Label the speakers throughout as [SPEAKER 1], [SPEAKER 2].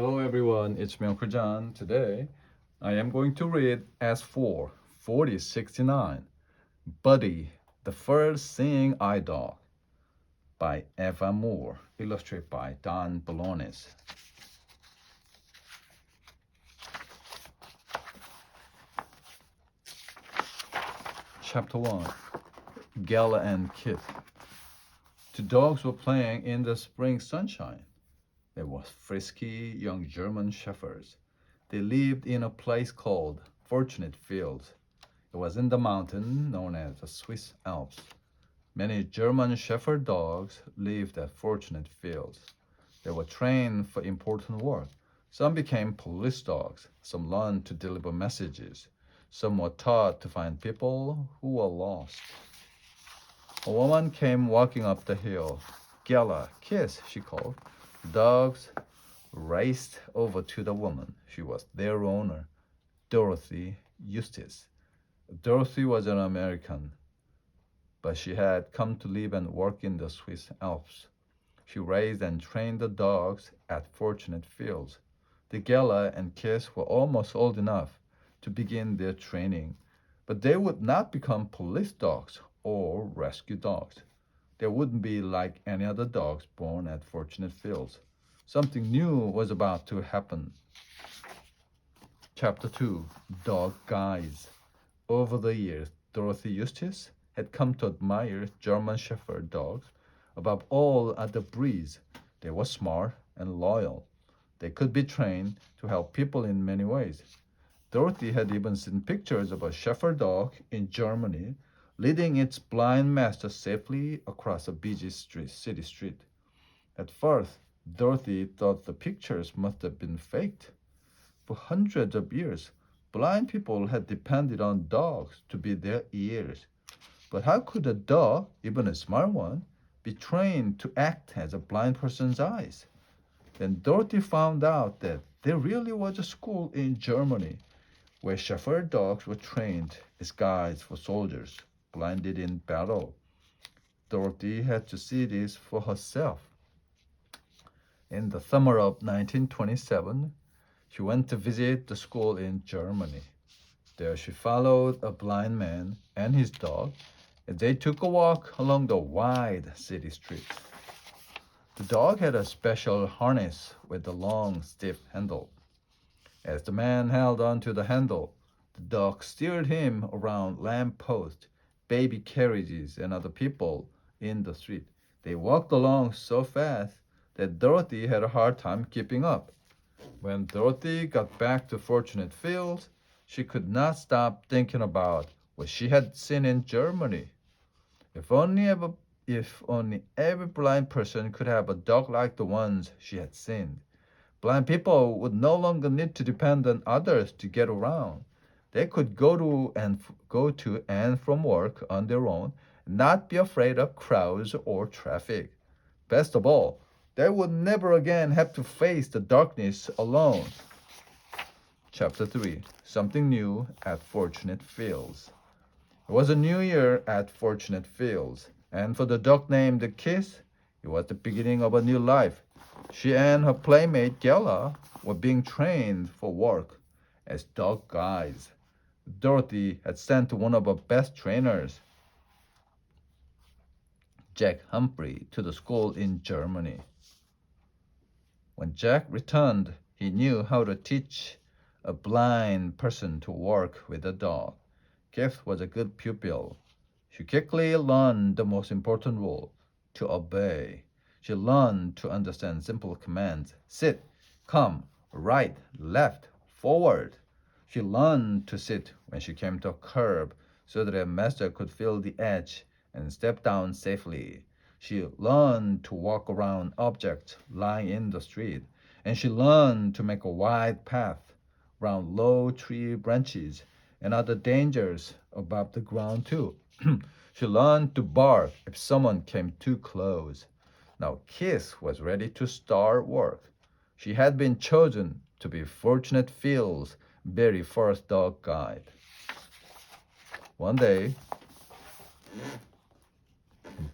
[SPEAKER 1] Hello everyone, it's me Uncle John. Today I am going to read S4 4069 Buddy, the First Seeing Eye Dog by Eva Moore, illustrated by Don Bolonis. Chapter 1 Gala and Kit. Two dogs were playing in the spring sunshine. They were frisky young German shepherds. They lived in a place called Fortunate Fields. It was in the mountain known as the Swiss Alps. Many German shepherd dogs lived at Fortunate Fields. They were trained for important work. Some became police dogs. Some learned to deliver messages. Some were taught to find people who were lost. A woman came walking up the hill. Gala, kiss, she called. Dogs raced over to the woman. She was their owner, Dorothy Eustace. Dorothy was an American, but she had come to live and work in the Swiss Alps. She raised and trained the dogs at Fortunate Fields. The Gala and Kiss were almost old enough to begin their training, but they would not become police dogs or rescue dogs. They wouldn't be like any other dogs born at Fortunate Fields. Something new was about to happen. Chapter 2 Dog Guys. Over the years, Dorothy Eustace had come to admire German Shepherd dogs above all other breeds. They were smart and loyal. They could be trained to help people in many ways. Dorothy had even seen pictures of a Shepherd dog in Germany leading its blind master safely across a busy city street. At first, Dorothy thought the pictures must have been faked. For hundreds of years, blind people had depended on dogs to be their ears. But how could a dog, even a smart one, be trained to act as a blind person's eyes? Then Dorothy found out that there really was a school in Germany where shepherd dogs were trained as guides for soldiers blinded in battle. Dorothy had to see this for herself. In the summer of 1927, she went to visit the school in Germany. There she followed a blind man and his dog as they took a walk along the wide city street. The dog had a special harness with a long, stiff handle. As the man held onto the handle, the dog steered him around lamp posts, baby carriages, and other people in the street. They walked along so fast that Dorothy had a hard time keeping up. When Dorothy got back to Fortunate Fields, she could not stop thinking about what she had seen in Germany. If only every blind person could have a dog like the ones she had seen. Blind people would no longer need to depend on others to get around. They could go to and from work on their own, and not be afraid of crowds or traffic. Best of all, they would never again have to face the darkness alone. Chapter 3 Something New at Fortunate Fields. It was a new year at Fortunate Fields, and for the dog named Kiss, it was the beginning of a new life. She and her playmate Gala were being trained for work as dog guides. Dorothy had sent one of her best trainers, Jack Humphrey, to the school in Germany. When Jack returned, he knew how to teach a blind person to work with a dog. Kith was a good pupil. She quickly learned the most important rule, to obey. She learned to understand simple commands. Sit, come, right, left, forward. She learned to sit when she came to a curb so that her master could feel the edge and step down safely. She learned to walk around objects lying in the street, and she learned to make a wide path round low tree branches and other dangers above the ground too. She learned to bark if someone came too close. Now Kiss was ready to start work. She had been chosen to be Fortunate Fields' very first dog guide. One day,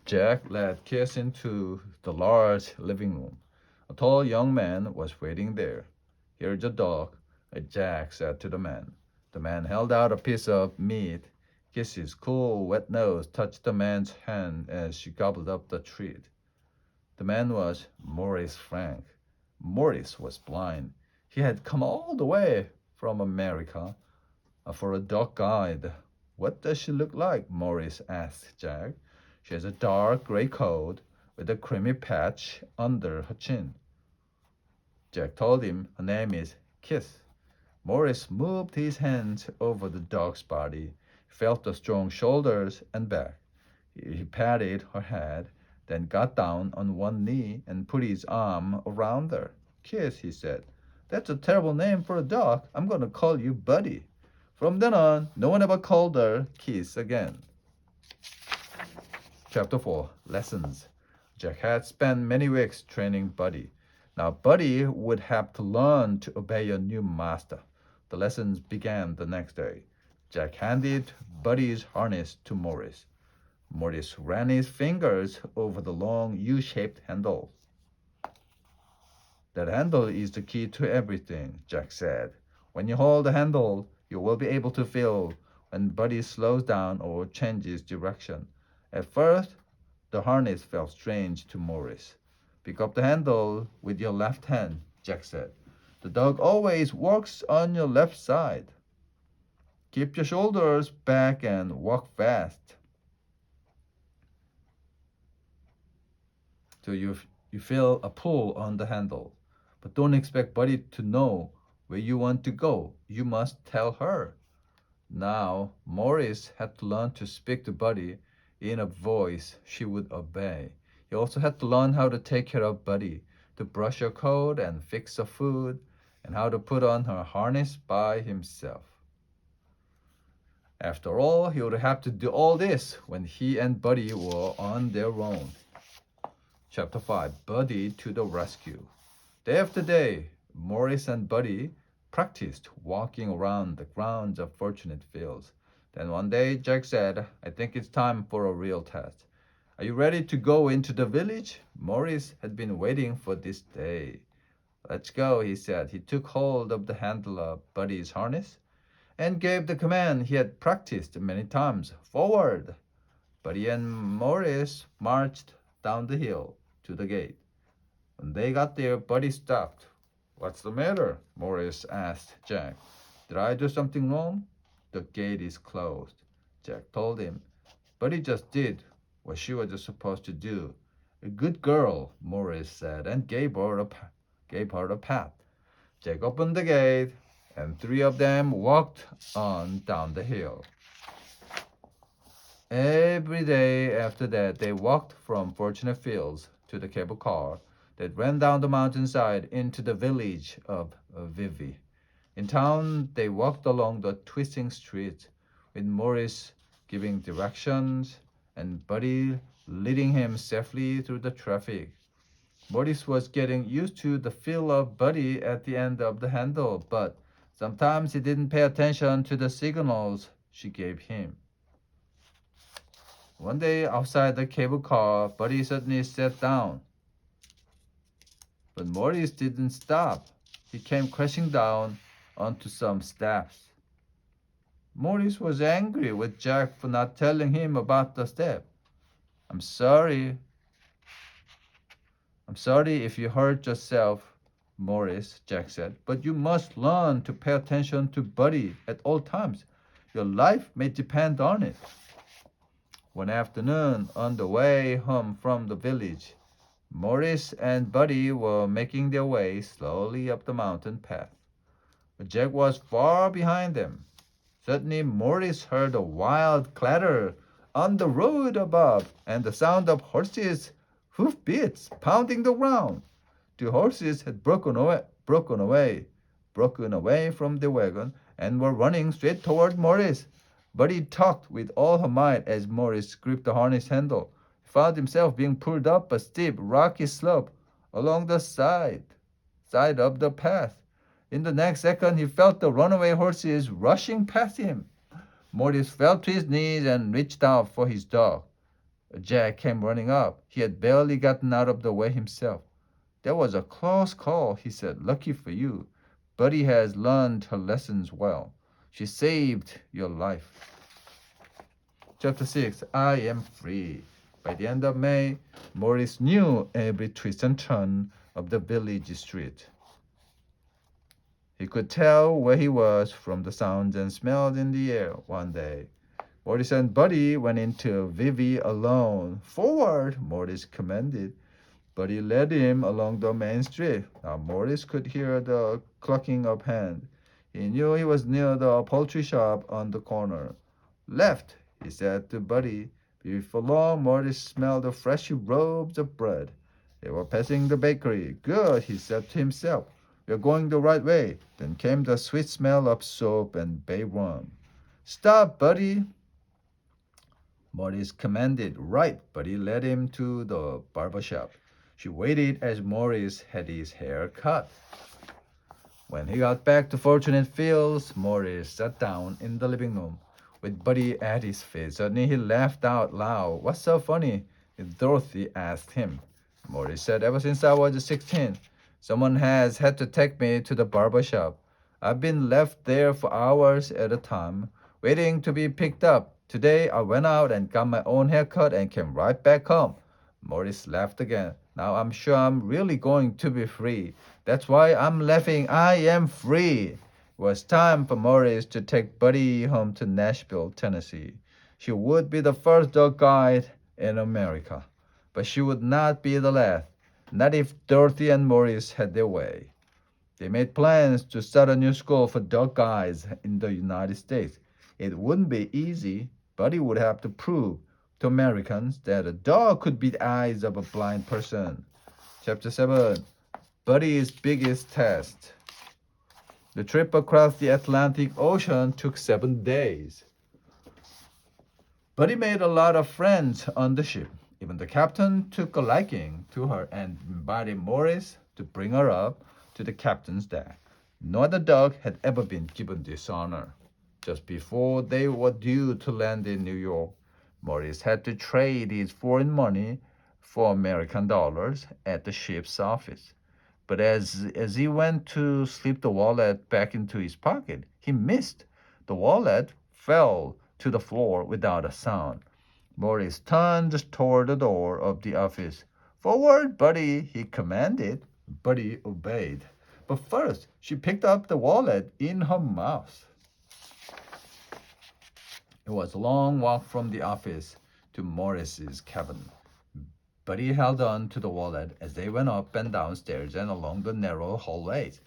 [SPEAKER 1] Jack led Kiss into the large living room. A tall young man was waiting there. "Here's your dog," Jack said to the man. The man held out a piece of meat. Kiss's cool, wet nose touched the man's hand as she gobbled up the treat. The man was Maurice Frank. Maurice was blind. He had come all the way from America for a dog guide. "What does she look like?" Maurice asked Jack. "She has a dark gray coat with a creamy patch under her chin." Jack told him her name is Kiss. Maurice moved his hands over the dog's body, felt the strong shoulders and back. He patted her head, then got down on one knee and put his arm around her. "Kiss," he said. "That's a terrible name for a dog. I'm going to call you Buddy." From then on, no one ever called her Kiss again. Chapter 4 Lessons. Jack had spent many weeks training Buddy. Now Buddy would have to learn to obey a new master. The lessons began the next day. Jack handed Buddy's harness to Maurice. Maurice ran his fingers over the long U-shaped handle. "That handle is the key to everything," Jack said. "When you hold the handle, you will be able to feel when Buddy slows down or changes direction." At first, the harness felt strange to Maurice. "Pick up the handle with your left hand," Jack said. "The dog always walks on your left side. Keep your shoulders back and walk fast till you feel a pull on the handle. But don't expect Buddy to know where you want to go. You must tell her." Now, Maurice had to learn to speak to Buddy in a voice she would obey. He also had to learn how to take care of Buddy, to brush her coat and fix her food, and how to put on her harness by himself. After all, he would have to do all this when he and Buddy were on their own. Chapter 5 Buddy to the Rescue. Day after day, Maurice and Buddy practiced walking around the grounds of Fortunate Fields. Then one day, Jack said, "I think it's time for a real test. Are you ready to go into the village?" Maurice had been waiting for this day. "Let's go," he said. He took hold of the handle of Buddy's harness and gave the command he had practiced many times. "Forward!" Buddy and Maurice marched down the hill to the gate. When they got there, Buddy stopped. "What's the matter?" Maurice asked Jack. "Did I do something wrong?" "The gate is closed," Jack told him. Buddy just did what she was supposed to do. "A good girl," Maurice said, and gave her a pat. Jack opened the gate, and three of them walked on down the hill. Every day after that, they walked from Fortunate Fields to the cable car that ran down the mountainside into the village of Vivi. In town, they walked along the twisting streets, with Maurice giving directions and Buddy leading him safely through the traffic. Maurice was getting used to the feel of Buddy at the end of the handle, but sometimes he didn't pay attention to the signals she gave him. One day outside the cable car, Buddy suddenly sat down. But Maurice didn't stop. He came crashing down onto some steps. Maurice was angry with Jack for not telling him about the step. I'm sorry if you hurt yourself, Maurice," Jack said. "But you must learn to pay attention to Buddy at all times. Your life may depend on it." One afternoon, on the way home from the village, Maurice and Buddy were making their way slowly up the mountain path. But Jack was far behind them. Suddenly, Maurice heard a wild clatter on the road above and the sound of horses' hoofbeats pounding the ground. The horses had broken away from the wagon and were running straight toward Maurice. Buddy tugged with all her might as Maurice gripped the harness handle. He found himself being pulled up a steep, rocky slope along the side of the path. In the next second, he felt the runaway horses rushing past him. Maurice fell to his knees and reached out for his dog. Jack came running up. He had barely gotten out of the way himself. "That was a close call," he said. "Lucky for you." Buddy has learned her lessons well. She saved your life. Chapter 6, I am free. By the end of May, Morris knew every twist and turn of the village street. He could tell where he was from the sounds and smells in the air. One day, Morris and Buddy went into Vivi alone. Forward, Morris commanded. Buddy led him along the main street. Now Morris could hear the clucking of hands. He knew he was near the poultry shop on the corner. Left, he said to Buddy. Before long, Morris smelled the fresh robes of bread. They were passing the bakery. Good, he said to himself. We're going the right way. Then came the sweet smell of soap and bay rum. Stop, Buddy, Morris commanded. Right, Buddy led him to the barber shop. She waited as Morris had his hair cut. When he got back to Fortunate Fields, Morris sat down in the living room with Buddy at his feet. Suddenly he laughed out loud. What's so funny? Dorothy asked him. Morris said, ever since I was 16, someone has had to take me to the barber shop. I've been left there for hours at a time, waiting to be picked up. Today I went out and got my own haircut and came right back home. Morris laughed again. Now I'm sure I'm really going to be free. That's why I'm laughing. I am free. It was time for Morris to take Buddy home to Nashville, Tennessee. She would be the first dog guide in America, but she would not be the last, not if Dorothy and Morris had their way. They made plans to start a new school for dog guides in the United States. It wouldn't be easy. Buddy would have to prove to Americans that a dog could beat the eyes of a blind person. Chapter 7, Buddy's biggest test. The trip across the Atlantic Ocean took 7 days. Buddy made a lot of friends on the ship. Even the captain took a liking to her and invited Morris to bring her up to the captain's deck. No other dog had ever been given this honor. Just before they were due to land in New York, Morris had to trade his foreign money for American dollars at the ship's office. But as he went to slip the wallet back into his pocket, he missed. The wallet fell to the floor without a sound. Morris turned toward the door of the office. Forward, Buddy, he commanded. Buddy obeyed. But first, she picked up the wallet in her mouth. It was a long walk from the office to Morris's cabin. Buddy held on to the wallet as they went up and down stairs and along the narrow hallways.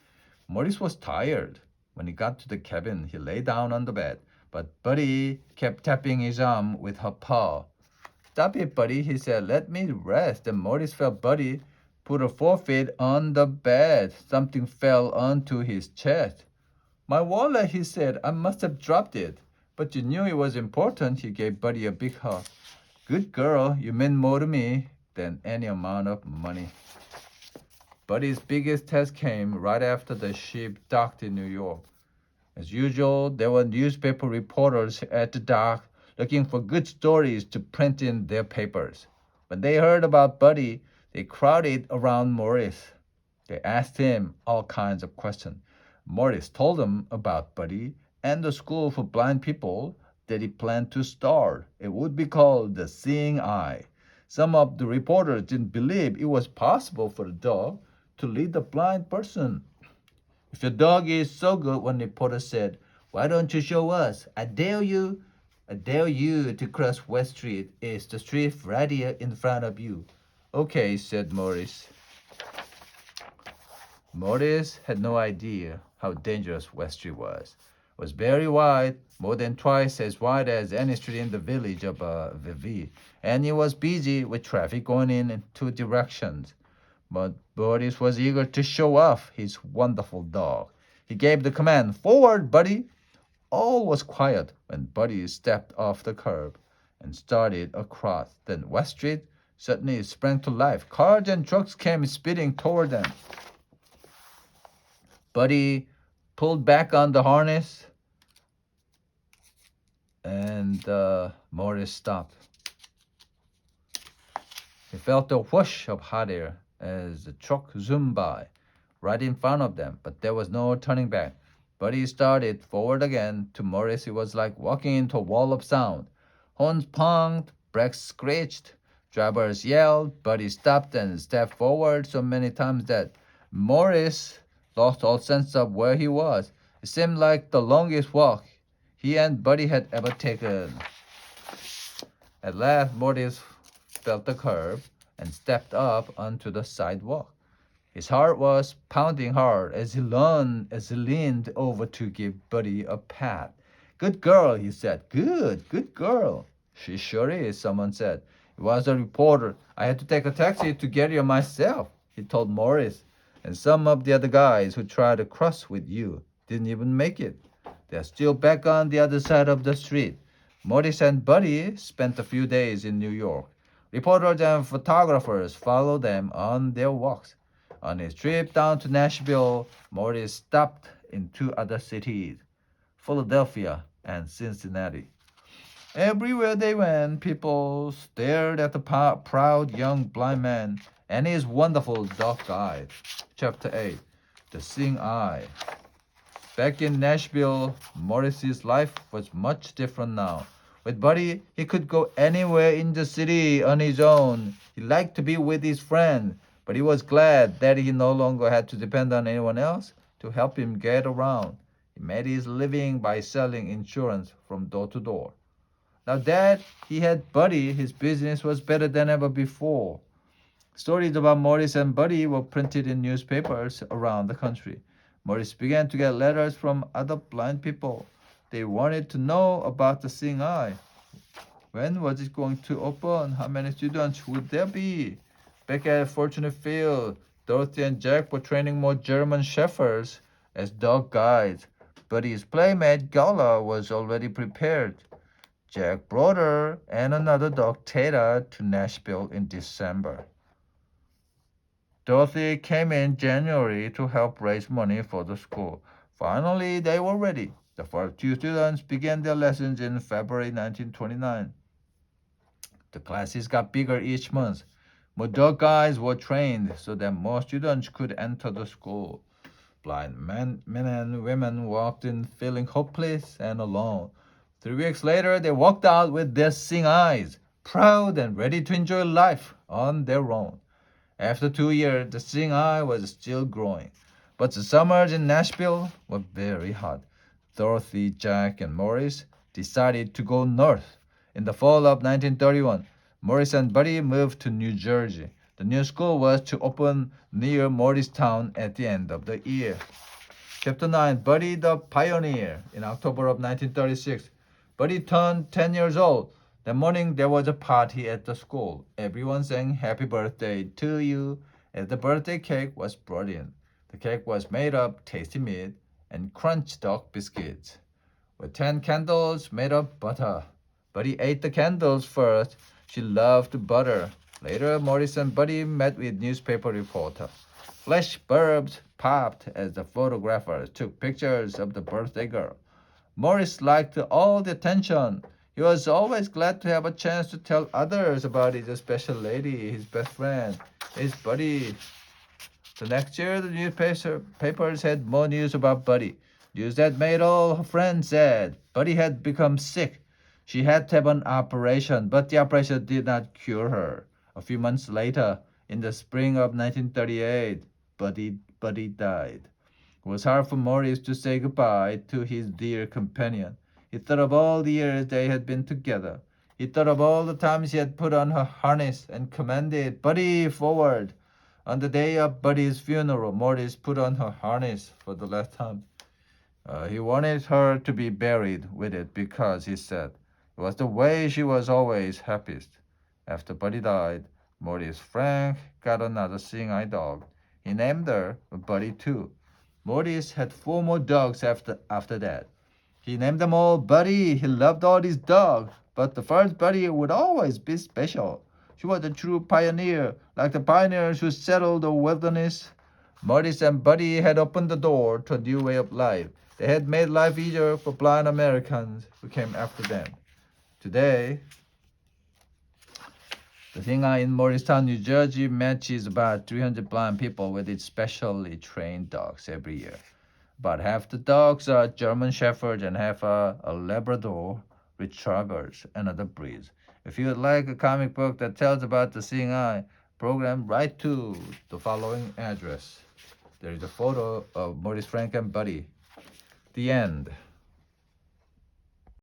[SPEAKER 1] Morris was tired. When he got to the cabin, he lay down on the bed, but Buddy kept tapping his arm with her paw. Stop it, Buddy, he said. Let me rest. And Morris felt Buddy put her forefeet on the bed. Something fell onto his chest. My wallet, he said. I must have dropped it. But you knew it was important. He gave Buddy a big hug. Good girl, you meant more to me than any amount of money. Buddy's biggest test came right after the ship docked in New York. As usual, there were newspaper reporters at the dock looking for good stories to print in their papers. When they heard about Buddy, they crowded around Morris. They asked him all kinds of questions. Morris told them about Buddy and the school for blind people that he planned to start. It would be called the Seeing Eye. Some of the reporters didn't believe it was possible for a dog to lead a blind person. If your dog is so good, one reporter said, why don't you show us? I dare you to cross West Street. It's the street right here in front of you. Okay, said Morris. Morris had no idea how dangerous West Street was. It was very wide, more than twice as wide as any street in the village of Vivi, and it was busy with traffic going in 2 directions. But Morris was eager to show off his wonderful dog. He gave the command, forward, Buddy. All was quiet when Buddy stepped off the curb and started across. Then West Street suddenly sprang to life. Cars and trucks came speeding toward them. Buddy pulled back on the harness and Morris stopped. He felt a whoosh of hot air as the truck zoomed by. right in front of them, but there was no turning back. Buddy started forward again. To Morris, it was like walking into a wall of sound. Horns ponged, brakes screeched, drivers yelled. Buddy stopped and stepped forward so many times that Morris lost all sense of where he was. It seemed like the longest walk he and Buddy had ever taken. At last, Morris felt the curve and stepped up onto the sidewalk. His heart was pounding hard as he leaned over to give Buddy a pat. Good girl, he said. Good girl. She sure is, someone said. It was a reporter. I had to take a taxi to get here myself, he told Morris. And some of the other guys who tried to cross with you didn't even make it. They're still back on the other side of the street. Morris and Buddy spent a few days in New York. Reporters and photographers followed them on their walks. On his trip down to Nashville, Morris stopped in two other cities, Philadelphia and Cincinnati. Everywhere they went, people stared at the proud young blind man and his wonderful dog guide. Chapter 8. The Seeing Eye. Back in Nashville, Morris's life was much different now. With Buddy, he could go anywhere in the city on his own. He liked to be with his friends, but he was glad that he no longer had to depend on anyone else to help him get around. He made his living by selling insurance from door to door. Now that he had Buddy, his business was better than ever before. Stories about Morris and Buddy were printed in newspapers around the country. Morris began to get letters from other blind people. They wanted to know about the Seeing Eye. When was it going to open? How many students would there be? Back at Fortunate Field, Dorothy and Jack were training more German shepherds as dog guides. Buddy's playmate Gala was already prepared. Jack brought her and another dog, Tata, to Nashville in December. Dorothy came in January to help raise money for the school. Finally, they were ready. The first two students began their lessons in February 1929. The classes got bigger each month. More dog guides were trained so that more students could enter the school. Blind men and women walked in feeling hopeless and alone. 3 weeks later, they walked out with their seeing eyes, proud and ready to enjoy life on their own. After 2 years, the seeing eye was still growing. But the summers in Nashville were very hot. Dorothy, Jack, and Morris decided to go north. In the fall of 1931, Morris and Buddy moved to New Jersey. The new school was to open near Morristown at the end of the year. Chapter 9, Buddy the Pioneer. In October of 1936, Buddy turned 10 years old. That morning there was a party at the school. Everyone sang happy birthday to you as the birthday cake was brought in. The cake was made of tasty meat and crunch dog biscuits with 10 candles made of butter. Buddy ate the candles first. She loved butter. Later, Morris and Buddy met with newspaper reporter. Flash bulbs popped as the photographers took pictures of the birthday girl. Morris liked all the attention. He was always glad to have a chance to tell others about his special lady, his best friend, his Buddy. The next year, the newspapers had more news about Buddy. News that made all her friends sad. Buddy had become sick. She had to have an operation, but the operation did not cure her. A few months later, in the spring of 1938, Buddy died. It was hard for Morris to say goodbye to his dear companion. He thought of all the years they had been together. He thought of all the times he had put on her harness and commanded, Buddy, forward. On the day of Buddy's funeral, Morris put on her harness for the last time. He wanted her to be buried with it because, he said, it was the way she was always happiest. After Buddy died, Morris Frank got another seeing eye dog. He named her Buddy too. Morris had 4 more dogs after that. He named them all Buddy. He loved all his dogs, but the first Buddy would always be special. She was a true pioneer, like the pioneers who settled the wilderness. Morris and Buddy had opened the door to a new way of life. They had made life easier for blind Americans who came after them. Today, The Seeing Eye in Morristown, New Jersey matches about 300 blind people with its specially trained dogs every year. About half the dogs are German Shepherds and half are Labrador Retrievers and other breeds. If you would like a comic book that tells about the Seeing Eye program, write to the following address. There is a photo of Maurice Frank and Buddy. The end.